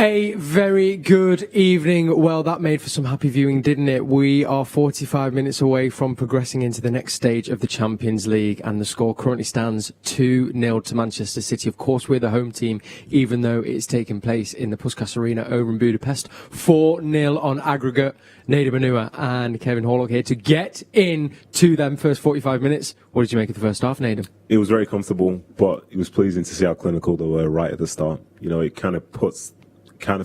A very good evening. Well, that made for some happy viewing, didn't it? We are 45 minutes away from progressing into the next stage of the Champions League, and the score currently stands 2-0 to Manchester City. Of course, we're the home team, even though it's taking place in the Puskás Arena over in Budapest. 4-0 on aggregate. Nedum Onuaha and Kevin Horlock here to get into them first 45 minutes. What did you make of the first half, Nedum? It was very comfortable, but it was pleasing to see how clinical they were right at the start. You know, it kind of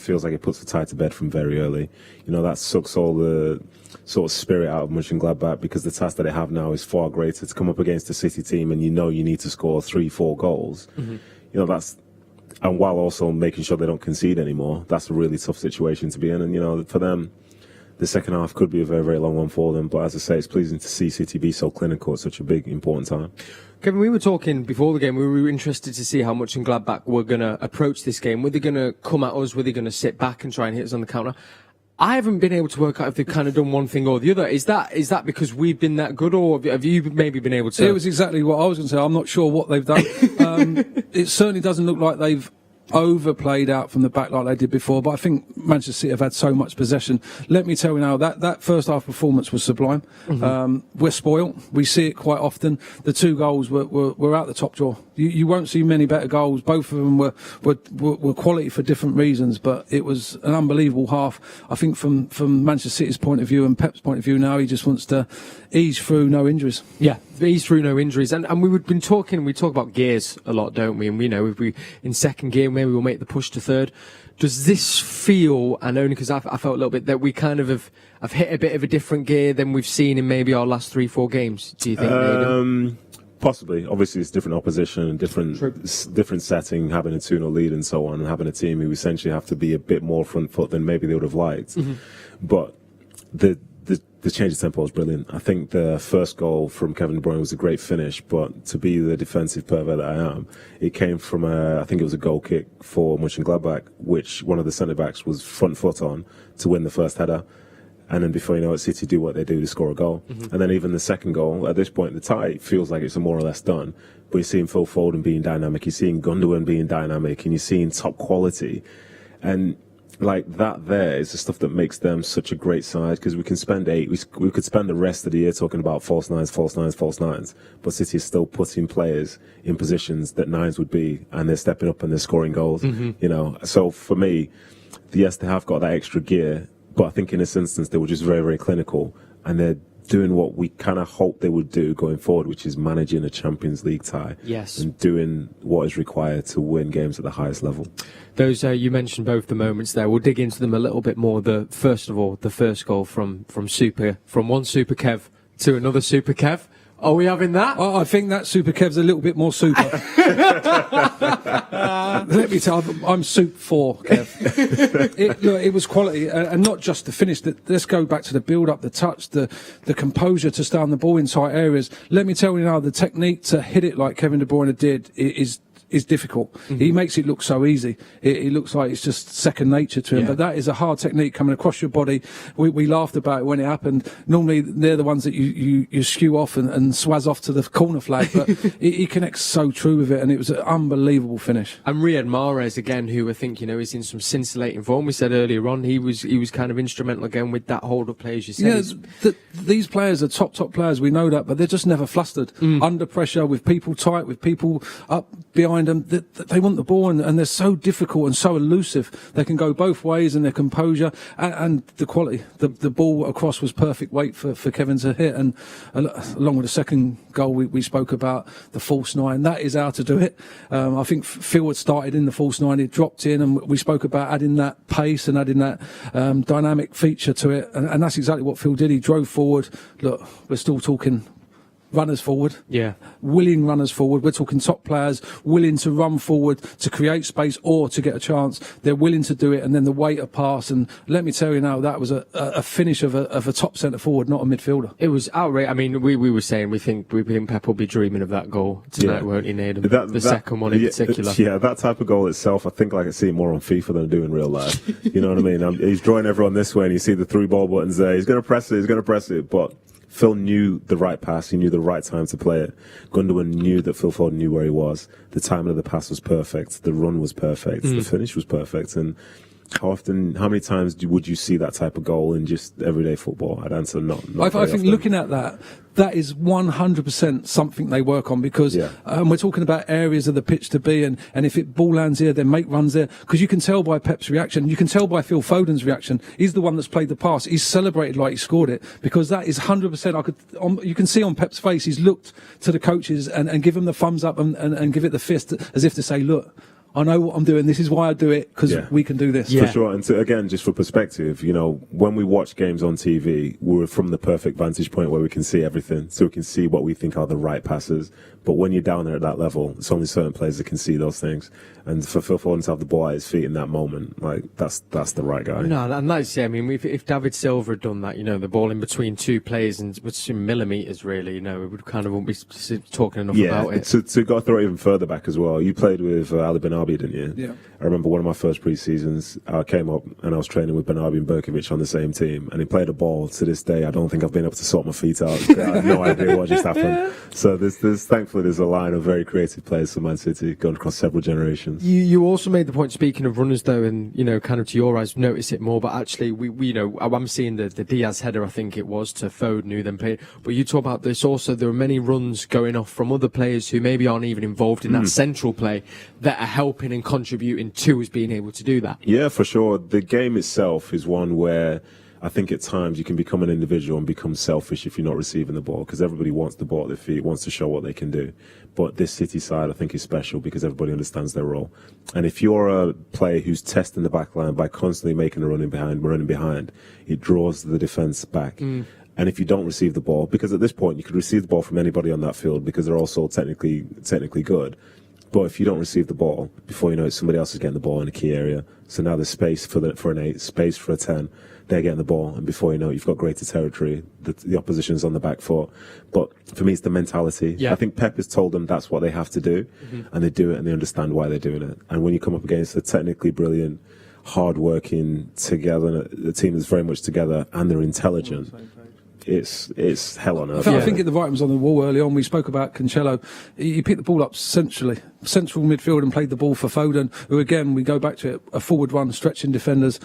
feels like it puts the tie to bed from very early. You know, that sucks all the sort of spirit out of Monchengladbach, because the task that they have now is far greater to come up against a City team, and you know you need to score 3-4 goals. Mm-hmm. You know, and while also making sure they don't concede anymore, that's a really tough situation to be in. And, you know, for them, the second half could be a very, very long one for them. But as I say, it's pleasing to see City be so clinical at such a big, important time. Kevin, we were talking before the game, we were interested to see how Monchengladbach were going to approach this game. Were they going to come at us? Were they going to sit back and try and hit us on the counter? I haven't been able to work out if they've kind of done one thing or the other. Is that because we've been that good, or have you maybe been able to? It was exactly what I was going to say. I'm not sure what they've done. It certainly doesn't look like they've overplayed out from the back like they did before, but I think Manchester City have had so much possession. Let me tell you now, that first half performance was sublime. Mm-hmm. We're spoiled. We see it quite often. The two goals were out the top drawer. You won't see many better goals. Both of them were quality for different reasons, but it was an unbelievable half. I think from Manchester City's point of view and Pep's point of view now, he just wants to ease through no injuries. Yeah, ease through no injuries. And we talk about gears a lot, don't we? And we know if we in second gear, maybe we'll make the push to third. Does this feel, and only because I felt a little bit, that we kind of have hit a bit of a different gear than we've seen in maybe our last 3-4 games, do you think? Possibly. Obviously, it's different opposition, different setting, having a 2-0 lead and so on, and having a team who essentially have to be a bit more front foot than maybe they would have liked. Mm-hmm. But the change of tempo was brilliant. I think the first goal from Kevin De Bruyne was a great finish, but to be the defensive pervert that I am, it came from I think it was a goal kick for Monchengladbach, which one of the centre-backs was front foot on to win the first header. And then before you know it, City do what they do, they score a goal. Mm-hmm. And then even the second goal, at this point, the tie feels like it's more or less done. But you're seeing Phil Foden being dynamic, you're seeing Gundogan being dynamic, and you're seeing top quality. And like that there is the stuff that makes them such a great side, because we can spend we could spend the rest of the year talking about false nines, but City is still putting players in positions that nines would be, and they're stepping up and they're scoring goals. Mm-hmm. You know, so for me, yes, they have got that extra gear, but I think in this instance they were just very, very clinical, and they're doing what we kind of hoped they would do going forward, which is managing a Champions League tie. Yes. And doing what is required to win games at the highest level. Those you mentioned both the moments there. We'll dig into them a little bit more. First of all, the first goal from one Super Kev to another Super Kev. Are we having that? Oh, I think that Super Kev's a little bit more super. Let me tell you, I'm Soup 4, Kev. It was quality, and not just the finish. Let's go back to the build-up, the touch, the composure to stay on the ball in tight areas. Let me tell you now, the technique to hit it like Kevin De Bruyne did is difficult. Mm-hmm. He makes it look so easy. It looks like it's just second nature to him, but that is a hard technique coming across your body. We laughed about it when it happened. Normally they're the ones that you skew off and swaz off to the corner flag, but he connects so true with it, and it was an unbelievable finish. And Riyad Mahrez again, who I think, is in some scintillating form. We said earlier on, he was kind of instrumental again with that hold up play, as you said. Yeah, these players are top players, we know that, but they're just never flustered. Under pressure, with people tight, with people up behind them, they want the ball, and they're so difficult and so elusive. They can go both ways, and their composure and the quality. The ball across was perfect weight for Kevin to hit, and along with the second goal we spoke about, the false nine, that is how to do it. I think Phil had started in the false nine, it dropped in, and we spoke about adding that pace and adding that dynamic feature to it, and that's exactly what Phil did. He drove forward. Look, we're still talking runners forward, willing runners forward. We're talking top players willing to run forward to create space or to get a chance. They're willing to do it, and then the weight of pass. And let me tell you now, that was a finish of a top centre forward, not a midfielder. It was outrageous. I mean, we were saying we think Pep will be dreaming of that goal tonight, won't he, Nedum? The second one in particular. Yeah, that type of goal itself, I think I see it more on FIFA than I do in real life. You know what I mean? He's drawing everyone this way, and you see the 3 ball buttons there. He's going to press it, but Phil knew the right pass. He knew the right time to play it. Gundogan knew that Phil Foden knew where he was. The timing of the pass was perfect. The run was perfect. The finish was perfect. And how many times would you see that type of goal in just everyday football? I'd answer not I very think often. looking at that is 100% something they work on, because we're talking about areas of the pitch to be, and if it ball lands here, then make runs there, because you can tell by Pep's reaction, you can tell by Phil Foden's reaction. He's the one that's played the pass. He's celebrated like he scored it, because that is 100%. You can see on Pep's face, he's looked to the coaches and give them the thumbs up and give it the fist, as if to say, look, I know what I'm doing. This is why I do it, because we can do this. For sure. And again, just for perspective, when we watch games on TV, we're from the perfect vantage point where we can see everything. So we can see what we think are the right passes. But when you're down there at that level, it's only certain players that can see those things. And for Phil Foden to have the ball at his feet in that moment, like that's the right guy. No, and that's I mean, if David Silva had done that, the ball in between two players and with millimetres, really, we would kind of won't be talking enough about it. To go throw it even further back as well, you played with Ali Benabi, didn't you? Yeah. I remember one of my first pre-seasons, I came up and I was training with Benabi and Berkovic on the same team, and he played a ball. To this day, I don't think I've been able to sort my feet out. I have no idea what just happened. So thankfully there's a line of very creative players for Man City going across several generations. You also made the point, speaking of runners though, and kind of to your eyes, notice it more, but actually we I'm seeing the Diaz header, I think it was, to Foden, who then paid. But you talk about this also, there are many runs going off from other players who maybe aren't even involved in that central play, that are helping and contributing to us being able to do that. Yeah, for sure. The game itself is one where I think at times you can become an individual and become selfish if you're not receiving the ball, because everybody wants the ball at their feet, wants to show what they can do. But this City side, I think, is special because everybody understands their role. And if you're a player who's testing the back line by constantly making a running behind, it draws the defence back. And if you don't receive the ball, because at this point you could receive the ball from anybody on that field because they're all so technically good. But if you don't receive the ball, before you know it, somebody else is getting the ball in a key area. So now there's space for an 8, space for a 10. They're getting the ball, and before you know it, you've got greater territory. The opposition's on the back foot. But for me, it's the mentality. Yeah. I think Pep has told them that's what they have to do, and they do it, and they understand why they're doing it. And when you come up against a technically brilliant, hard-working, together, a team that's very much together, and they're intelligent, it's hell on earth. I think the writing was on the wall early on. We spoke about Cancelo. He picked the ball up central midfield and played the ball for Foden, who, again, we go back to it, a forward run, stretching defenders.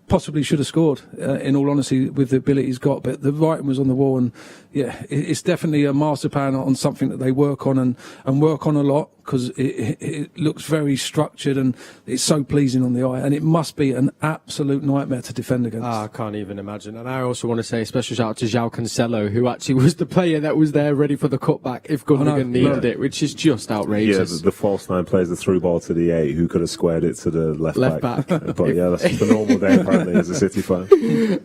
Possibly should have scored, in all honesty, with the ability he's got. But the writing was on the wall, and it's definitely a master plan on something that they work on and work on a lot, because it looks very structured and it's so pleasing on the eye. And it must be an absolute nightmare to defend against. I can't even imagine. And I also want to say a special shout out to João Cancelo, who actually was the player that was there ready for the cutback if Gundogan needed it, which is just outrageous. Yeah, the false nine plays the through ball to the 8, who could have squared it to the left back. But that's the normal day apparently as a City fan.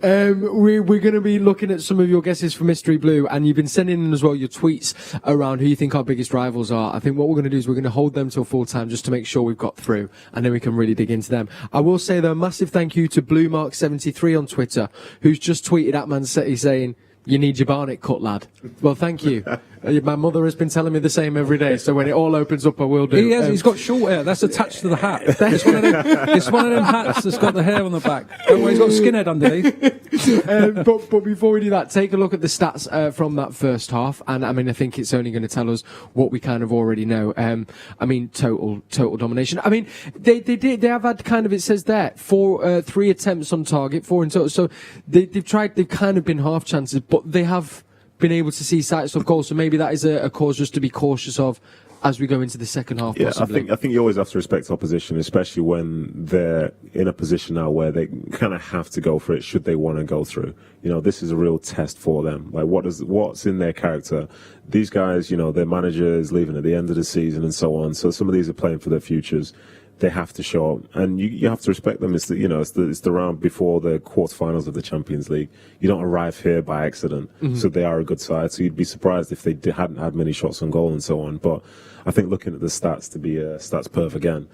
We're going to be looking at some of your guesses for Mystery Blue, and you've been sending in as well your tweets around who you think our biggest rivals are. I think what we're going to do is we're going to hold them till full time just to make sure we've got through, and then we can really dig into them. I will say though, a massive thank you to BlueMark73 on Twitter, who's just tweeted at Man City saying, "You need your Barnet cut, lad." Well, thank you. My mother has been telling me the same every day, so when it all opens up, I will do. He's got short hair. That's attached to the hat. It's one of them hats that's got the hair on the back. Don't worry, he's got a skinhead underneath. But before we do that, take a look at the stats from that first half, and I mean, I think it's only going to tell us what we kind of already know. I mean, total domination. I mean, they have had kind of, it says there, 3 attempts on target, 4 in total. So they've kind of been half chances, but they have been able to see sights of goals, so maybe that is a cause just to be cautious of as we go into the second half. Yeah, possibly. I think you always have to respect opposition, especially when they're in a position now where they kind of have to go for it should they want to go through. This is a real test for them. Like, what's in their character? These guys, their manager is leaving at the end of the season and so on. So some of these are playing for their futures. They have to show up, and you have to respect them. It's the round before the quarterfinals of the Champions League. You don't arrive here by accident, so they are a good side. So you'd be surprised if they hadn't had many shots on goal and so on. But I think looking at the stats to be a stats perf again,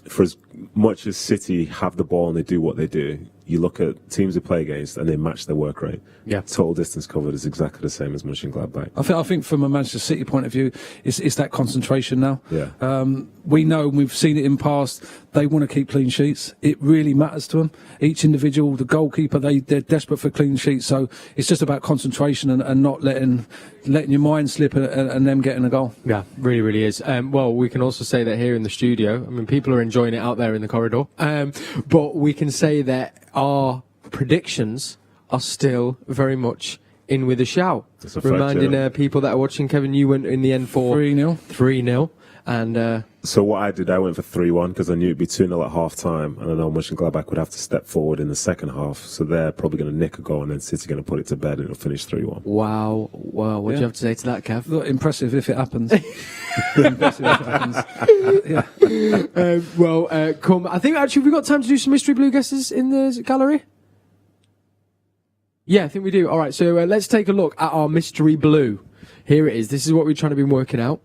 for as much as City have the ball and they do what they do, you look at teams we play against and they match their work rate. Yeah. Total distance covered is exactly the same as Monchengladbach. I think from a Manchester City point of view, it's that concentration now. Yeah. We know, and we've seen it in past, they want to keep clean sheets. It really matters to them. Each individual, the goalkeeper, they're desperate for clean sheets. So it's just about concentration and not letting your mind slip and them getting a goal. Yeah, really, really is. Well, we can also say that here in the studio, I mean, people are enjoying it out there in the corridor. But we can say that our predictions are still very much in with a shout. That's a Reminding fact, yeah. people that are watching, Kevin, you went in the end for 3-0. 3-0. And So what I did, I went for 3-1 because I knew it'd be 2-0 at half time, and I know Monchengladbach would have to step forward in the second half, so they're probably going to nick a goal, and then City going to put it to bed, and it'll finish 3-1. wow. What do you have to say to that, Kev? Look, impressive if it happens. Impressive if it happens. Yeah. Come. I think actually we've got time to do some mystery blue guesses in the gallery. Yeah, I think we do. All right, so let's take a look at our mystery blue. Here it is. This is what we're trying to be working out.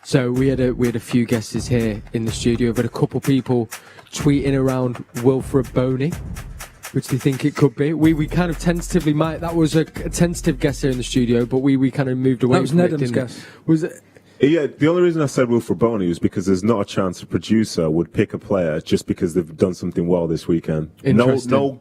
So we had a few guesses here in the studio. We've had a couple people tweeting around Wnrh Boney, which they think it could be. We kind of tentatively might. That was a tentative guess here in the studio, but we kind of moved away. That was from it, Nedum's didn't guess. we? Was it? Yeah, the only reason I said Wnrh Boney was because there's not a chance a producer would pick a player just because they've done something well this weekend. Interesting. No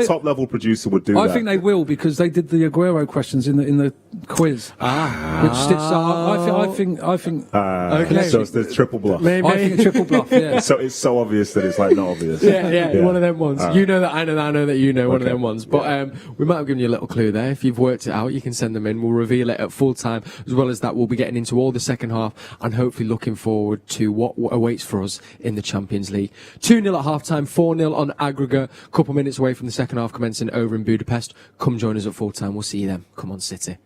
top level producer would do that. I think they will, because they did the Aguero questions in the quiz. Which stitched up. I think. Okay. So it's the triple bluff. Maybe. I think a triple bluff. Yeah. So it's so obvious that it's like not obvious. Yeah, one of them ones. All You know that I know that you know one of Okay. them ones. But we might have given you a little clue there. If you've worked it out, you can send them in. We'll reveal it at full time. As well as that, we'll be getting into all the second half and hopefully looking forward to what awaits for us in the Champions League. 2-0 at half-time, 4-0 on aggregate. Couple minutes away from the second half commencing over in Budapest. Come join us at full time. We'll see you then. Come on, City.